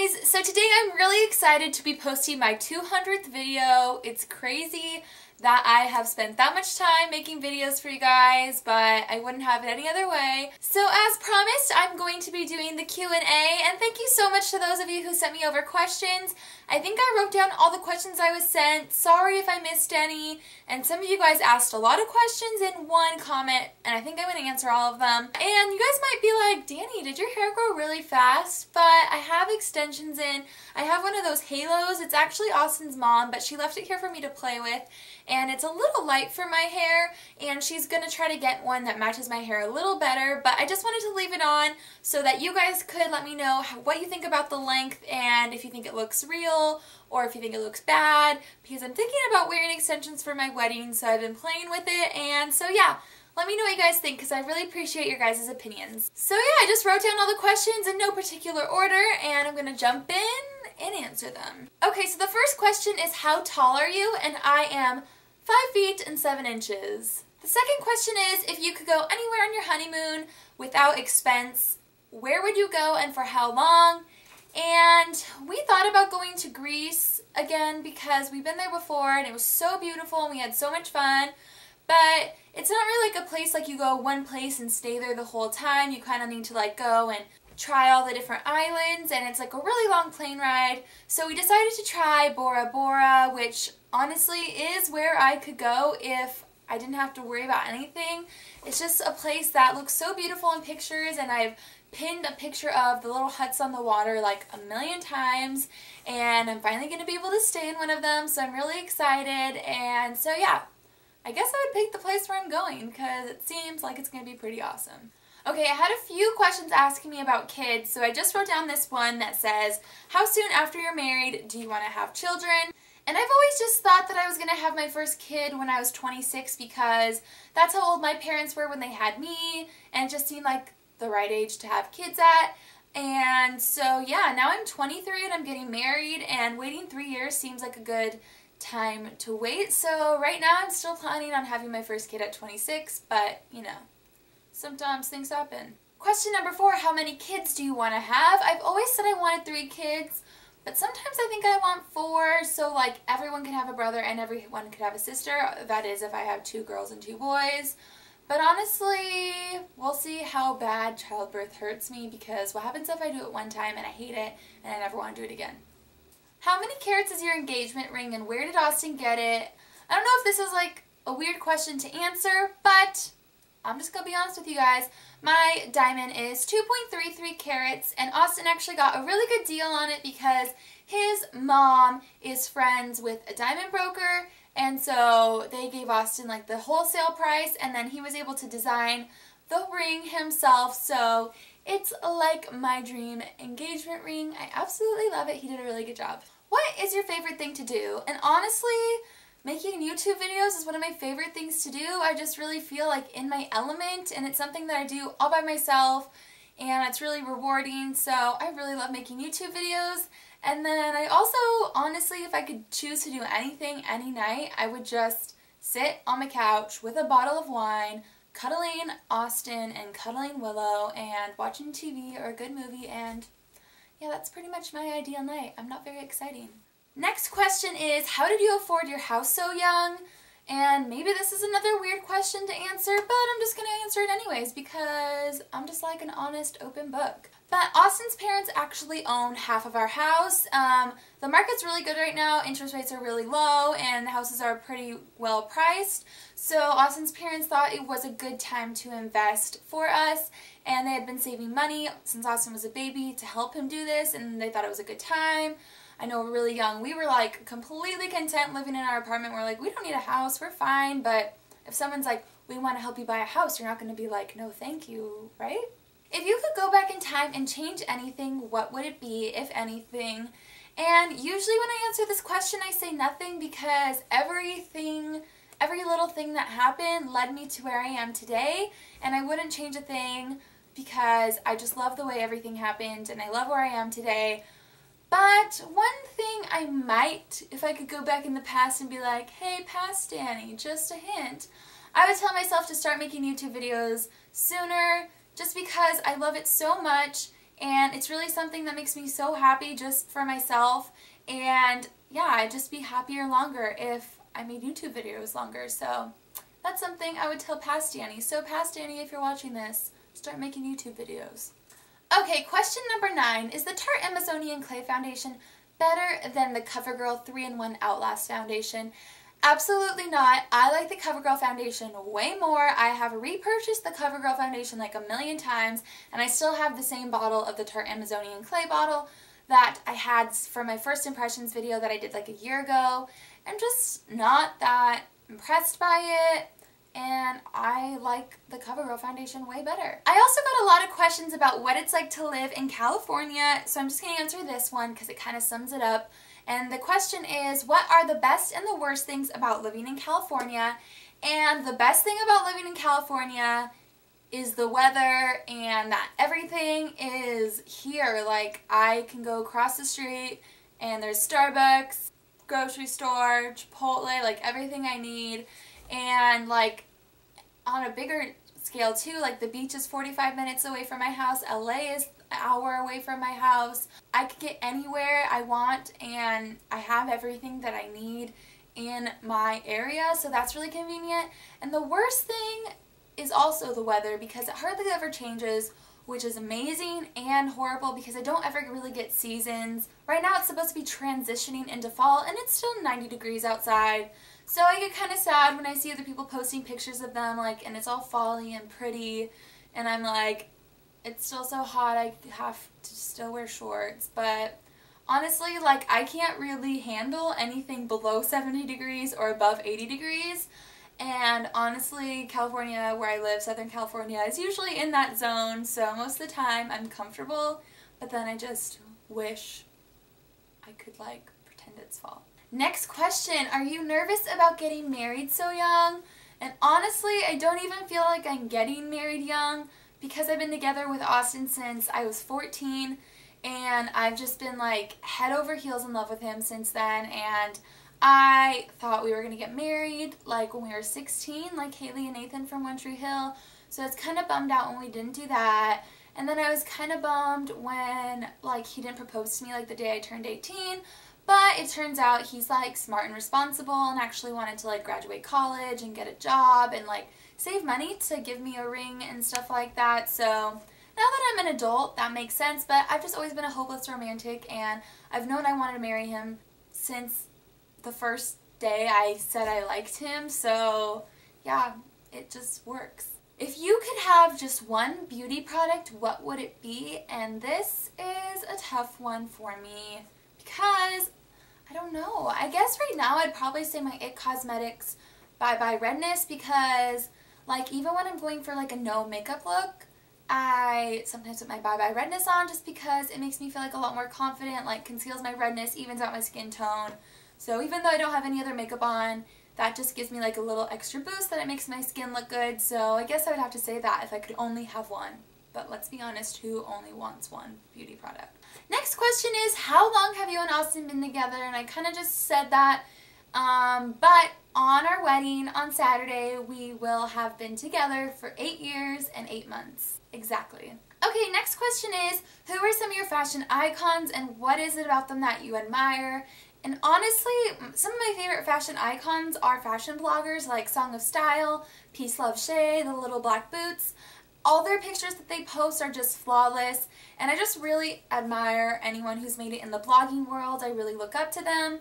guys! So today I'm really excited to be posting my 200th video. It's crazy that I have spent that much time making videos for you guys, but I wouldn't have it any other way. So as promised, I'm going to be doing the Q&A, and thank you so much to those of you who sent me over questions. I think I wrote down all the questions I was sent. Sorry if I missed any, and some of you guys asked a lot of questions in one comment, and I think I'm going to answer all of them. And you guys might be like, Dani, did your hair grow really fast? But I have extensions in. I have one of those halos. It's actually Austin's mom, but she left it here for me to play with. And it's a little light for my hair, and she's going to try to get one that matches my hair a little better, but I just wanted to leave it on so that you guys could let me know what you think about the length and if you think it looks real or if you think it looks bad, because I'm thinking about wearing extensions for my wedding, so I've been playing with it, and so yeah. Let me know what you guys think, because I really appreciate your guys' opinions. So yeah, I just wrote down all the questions in no particular order, and I'm going to jump in and answer them. Okay, so the first question is, how tall are you? And I am 5 feet and 7 inches. The second question is, if you could go anywhere on your honeymoon without expense, where would you go and for how long? And we thought about going to Greece again because we've been there before and it was so beautiful and we had so much fun. But it's not really like a place like you go one place and stay there the whole time. You kind of need to like go and try all the different islands, and it's like a really long plane ride. So we decided to try Bora Bora, which honestly is where I could go if I didn't have to worry about anything. It's just a place that looks so beautiful in pictures, and I've pinned a picture of the little huts on the water like a million times, and I'm finally going to be able to stay in one of them, so I'm really excited. And so yeah, I guess I would pick the place where I'm going because it seems like it's going to be pretty awesome. Okay, I had a few questions asking me about kids, so I just wrote down this one that says, how soon after you're married do you want to have children? And I've always just thought that I was going to have my first kid when I was 26 because that's how old my parents were when they had me, and it just seemed like the right age to have kids at. And so yeah, now I'm 23 and I'm getting married, and waiting 3 years seems like a good time to wait. So right now I'm still planning on having my first kid at 26, but you know, sometimes things happen. Question number 4, how many kids do you want to have? I've always said I wanted 3 kids, but sometimes I think I want 4, so like everyone could have a brother and everyone could have a sister. That is if I have 2 girls and 2 boys. But honestly, we'll see how bad childbirth hurts me, because what happens if I do it one time and I hate it and I never want to do it again? How many carats is your engagement ring, and where did Austin get it? I don't know if this is like a weird question to answer, but I'm just going to be honest with you guys. My diamond is 2.33 carats, and Austin actually got a really good deal on it because his mom is friends with a diamond broker, and so they gave Austin like the wholesale price, and then he was able to design the ring himself, so it's like my dream engagement ring. I absolutely love it. He did a really good job. What is your favorite thing to do? And honestly, making YouTube videos is one of my favorite things to do. I just really feel like in my element, and it's something that I do all by myself, and it's really rewarding, so I really love making YouTube videos. And then I also, honestly, if I could choose to do anything any night, I would just sit on my couch with a bottle of wine, cuddling Austin and cuddling Willow and watching TV or a good movie, and yeah, that's pretty much my ideal night. I'm not very exciting. Next question is, how did you afford your house so young? And maybe this is another weird question to answer, but I'm just going to answer it anyways because I'm just like an honest, open book. But Austin's parents actually own half of our house. The market's really good right now, interest rates are really low, and the houses are pretty well priced. So Austin's parents thought it was a good time to invest for us, and they had been saving money since Austin was a baby to help him do this, and they thought it was a good time. I know we're really young. We were like completely content living in our apartment. We're like, we don't need a house, we're fine. But if someone's like, we want to help you buy a house, you're not going to be like, no thank you, right? If you could go back in time and change anything, what would it be, if anything? And usually when I answer this question, I say nothing, because every little thing that happened led me to where I am today, and I wouldn't change a thing because I just love the way everything happened and I love where I am today. But one thing I might, if I could go back in the past and be like, hey, past Dani, just a hint, I would tell myself to start making YouTube videos sooner, just because I love it so much, and it's really something that makes me so happy just for myself. And yeah, I'd just be happier longer if I made YouTube videos longer. So that's something I would tell past Dani. So past Dani, if you're watching this, start making YouTube videos. Okay, question number 9. Is the Tarte Amazonian Clay Foundation better than the CoverGirl 3-in-1 Outlast Foundation? Absolutely not. I like the CoverGirl foundation way more. I have repurchased the CoverGirl foundation like a million times, and I still have the same bottle of the Tarte Amazonian Clay bottle that I had for my first impressions video that I did like a year ago. I'm just not that impressed by it, and I like the CoverGirl foundation way better. I also got a lot of questions about what it's like to live in California, so I'm just going to answer this one because it kind of sums it up. And the question is, what are the best and the worst things about living in California? And the best thing about living in California is the weather, and that everything is here. Like, I can go across the street and there's Starbucks, grocery store, Chipotle, like everything I need. And like on a bigger scale too, like the beach is 45 minutes away from my house, LA is an hour away from my house. I can get anywhere I want, and I have everything that I need in my area, so that's really convenient. And the worst thing is also the weather, because it hardly ever changes, which is amazing and horrible because I don't ever really get seasons. Right now it's supposed to be transitioning into fall, and it's still 90 degrees outside. So I get kind of sad when I see other people posting pictures of them, like, and it's all folly and pretty, and I'm like, it's still so hot, I have to still wear shorts. But honestly, like, I can't really handle anything below 70 degrees or above 80 degrees. And honestly, California, where I live, Southern California, is usually in that zone, so most of the time I'm comfortable, but then I just wish I could, like, pretend it's fall. Next question, are you nervous about getting married so young? And honestly, I don't even feel like I'm getting married young, because I've been together with Austin since I was 14, and I've just been like head over heels in love with him since then. And I thought we were going to get married like when we were 16, like Haley and Nathan from One Tree Hill, so I was kind of bummed out when we didn't do that. And then I was kind of bummed when like he didn't propose to me like the day I turned 18. But it turns out he's like smart and responsible and actually wanted to like graduate college and get a job and like save money to give me a ring and stuff like that. So now that I'm an adult, that makes sense, but I've just always been a hopeless romantic, and I've known I wanted to marry him since the first day I said I liked him. So yeah, it just works. If you could have just one beauty product, what would it be? And this is a tough one for me, because I don't know. I guess right now I'd probably say my It Cosmetics By Redness, because like even when I'm going for like a no makeup look, I sometimes put my By Redness on just because it makes me feel like a lot more confident, like conceals my redness, evens out my skin tone. So even though I don't have any other makeup on, that just gives me like a little extra boost that it makes my skin look good. So I guess I would have to say that if I could only have one. But let's be honest, who only wants one beauty product? Next question is, how long have you and Austin been together? And I kind of just said that, but on our wedding on Saturday, we will have been together for 8 years and 8 months. Exactly. Okay, next question is, who are some of your fashion icons and what is it about them that you admire? And honestly, some of my favorite fashion icons are fashion bloggers like Song of Style, Peace Love Shay, The Little Black Boots. All their pictures that they post are just flawless, and I just really admire anyone who's made it in the blogging world. I really look up to them,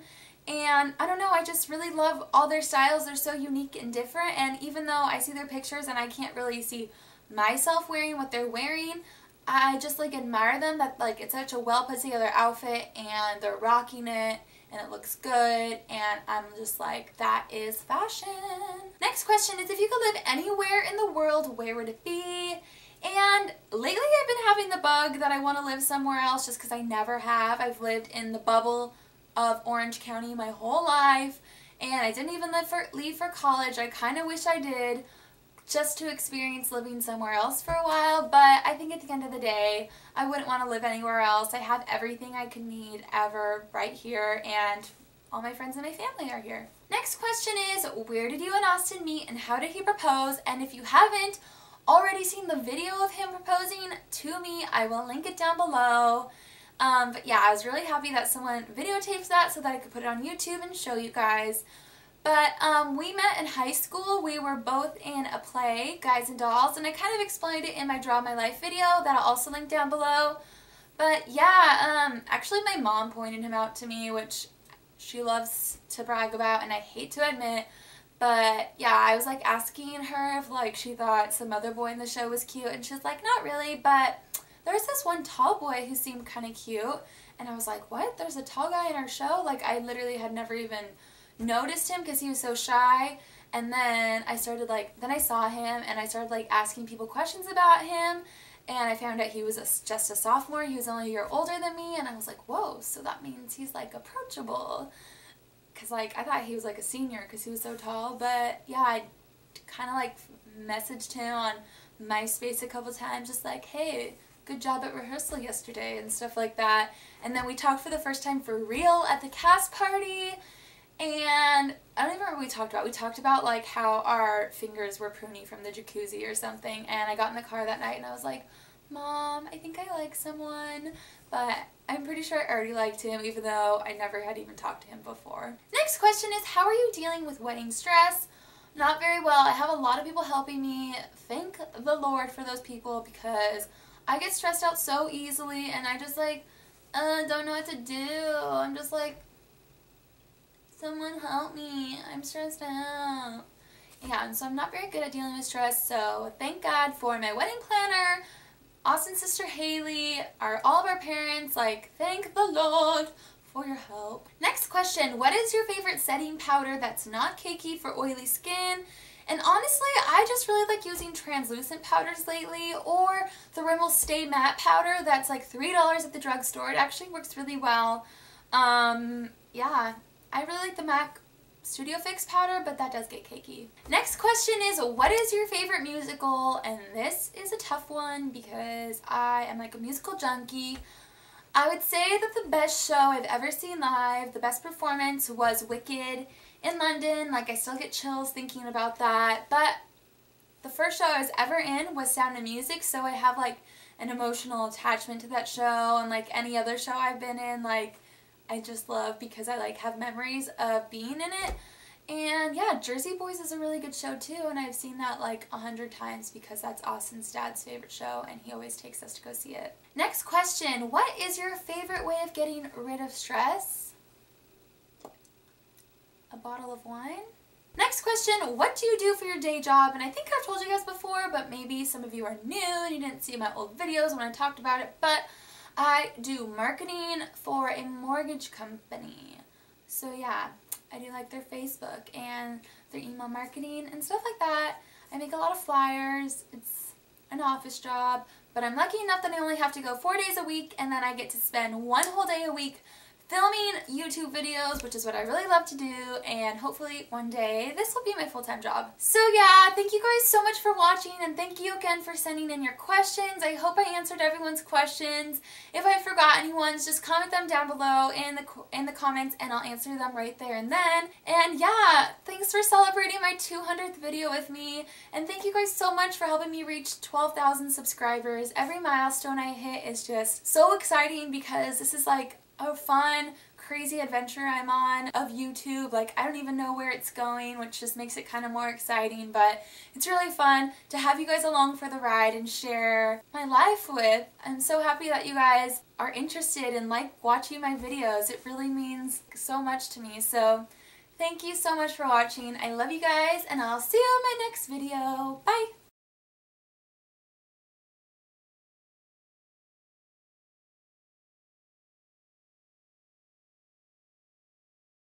and I don't know, I just really love all their styles. They're so unique and different, and even though I see their pictures and I can't really see myself wearing what they're wearing, I just like admire them, that like it's such a well put together outfit and they're rocking it and it looks good, and I'm just like, that is fashion. Next question is, if you could live anywhere in the world, where would it be? And lately I've been having the bug that I want to live somewhere else just because I never have. I've lived in the bubble of Orange County my whole life, and I didn't even leave for college. I kind of wish I did, just to experience living somewhere else for a while, but I think at the end of the day, I wouldn't want to live anywhere else. I have everything I could need ever right here, and all my friends and my family are here. Next question is, where did you and Austin meet and how did he propose? And if you haven't already seen the video of him proposing to me, I will link it down below. But yeah, I was really happy that someone videotaped that so that I could put it on YouTube and show you guys. But we met in high school. We were both in a play, Guys and Dolls, and I kind of explained it in my Draw My Life video that I'll also link down below. But yeah, actually my mom pointed him out to me, which she loves to brag about and I hate to admit. But yeah, I was like asking her if like she thought some other boy in the show was cute, and she's like, not really, but there's this one tall boy who seemed kind of cute. And I was like, what? There's a tall guy in our show? Like, I literally had never even noticed him because he was so shy. And then I started like, then I saw him and I started like asking people questions about him. And I found out he was just a sophomore. He was only a year older than me. And I was like, whoa, so that means he's like approachable. Because like, I thought he was like a senior because he was so tall. But yeah, I kind of like messaged him on MySpace a couple times, just like, hey, good job at rehearsal yesterday and stuff like that. And then we talked for the first time for real at the cast party. And I don't even remember what we talked about. We talked about like how our fingers were pruny from the jacuzzi or something. And I got in the car that night and I was like, Mom, I think I like someone. But I'm pretty sure I already liked him even though I never had even talked to him before. Next question is, how are you dealing with wedding stress? Not very well. I have a lot of people helping me. Thank the Lord for those people because I get stressed out so easily and I just like don't know what to do. I'm just like, someone help me. I'm stressed out. Yeah, and so I'm not very good at dealing with stress, so thank God for my wedding planner, Austin's sister Haley, all of our parents. Like, thank the Lord for your help. Next question, what is your favorite setting powder that's not cakey for oily skin? And honestly, I just really like using translucent powders lately, or the Rimmel Stay Matte powder that's like $3 at the drugstore. It actually works really well. Yeah, I really like the MAC Studio Fix powder, but that does get cakey. Next question is, what is your favorite musical? And this is a tough one because I am like a musical junkie. I would say that the best show I've ever seen live, the best performance was Wicked in London. Like, I still get chills thinking about that. But the first show I was ever in was Sound of Music, so I have like an emotional attachment to that show, and like any other show I've been in, like I just love because I like have memories of being in it. And yeah, Jersey Boys is a really good show too, and I've seen that like 100 times because that's Austin's dad's favorite show and he always takes us to go see it. Next question, what is your favorite way of getting rid of stress? A bottle of wine? Next question, what do you do for your day job? And I think I've told you guys before, but maybe some of you are new and you didn't see my old videos when I talked about it, but I do marketing for a mortgage company. So yeah, I do like their Facebook and their email marketing and stuff like that. I make a lot of flyers. It's an office job, but I'm lucky enough that I only have to go 4 days a week, and then I get to spend one whole day a week filming YouTube videos, which is what I really love to do, and hopefully one day this will be my full-time job. So yeah, thank you guys so much for watching, and thank you again for sending in your questions. I hope I answered everyone's questions. If I forgot anyone's, just comment them down below in the comments, and I'll answer them right there and then. And yeah, thanks for celebrating my 200th video with me, and thank you guys so much for helping me reach 12,000 subscribers. Every milestone I hit is just so exciting because this is like a fun, crazy adventure I'm on of YouTube. Like, I don't even know where it's going, which just makes it kind of more exciting, but it's really fun to have you guys along for the ride and share my life with. I'm so happy that you guys are interested and like watching my videos. It really means so much to me. So thank you so much for watching. I love you guys, and I'll see you in my next video. Bye!